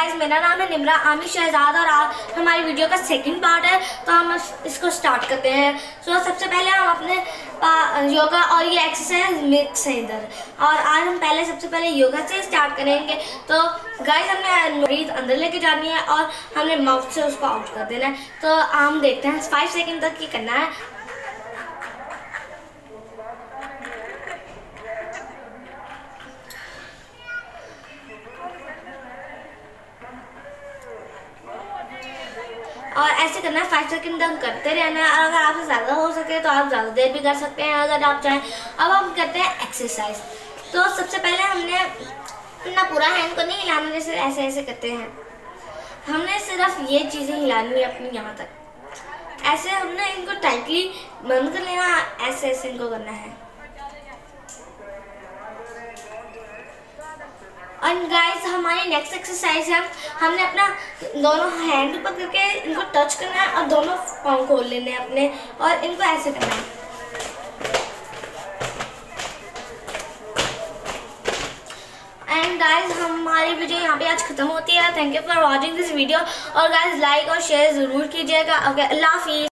Guys, मेरा नाम है निम्रा आमिर शहजाद और आज हमारी वीडियो का सेकंड पार्ट है, तो हम इसको स्टार्ट करते हैं। तो सबसे पहले हम अपने योगा और ये एक्सरसाइज मिक्स है इधर, और आज हम सबसे पहले योगा से स्टार्ट करेंगे। तो गाइस, हमने ब्रीथ अंदर लेके जानी है और हमने माउथ से उसको आउट कर देना है। तो हम देखते हैं 5 सेकेंड तक ये करना है। और ऐसे करना है 5 सेकंड तक करते रहना है। और अगर आपसे ज़्यादा हो सके तो आप ज़्यादा देर भी कर सकते हैं अगर आप चाहें। अब हम करते हैं एक्सरसाइज। तो सबसे पहले हमने अपना पूरा हैंड को नहीं हिलाना, जैसे ऐसे ऐसे करते हैं। हमने सिर्फ ये चीज़ें हिलानी है अपनी यहाँ तक। ऐसे हमने इनको टाइटली बंद कर लेना, ऐसे ऐसे इनको करना है। और गाइस, हमारी नेक्स्ट एक्सरसाइज है, हमने अपना दोनों हैंड पकड़ के इनको टच करना है और दोनों पाँव खोल लेने हैं अपने, और इनको ऐसे करना है। एंड गाइस, हमारी वीडियो यहाँ पे आज खत्म होती है। Thank you for watching this video. और गाइस, लाइक और शेयर ज़रूर कीजिएगा। ओके, अल्लाह हाफिज़।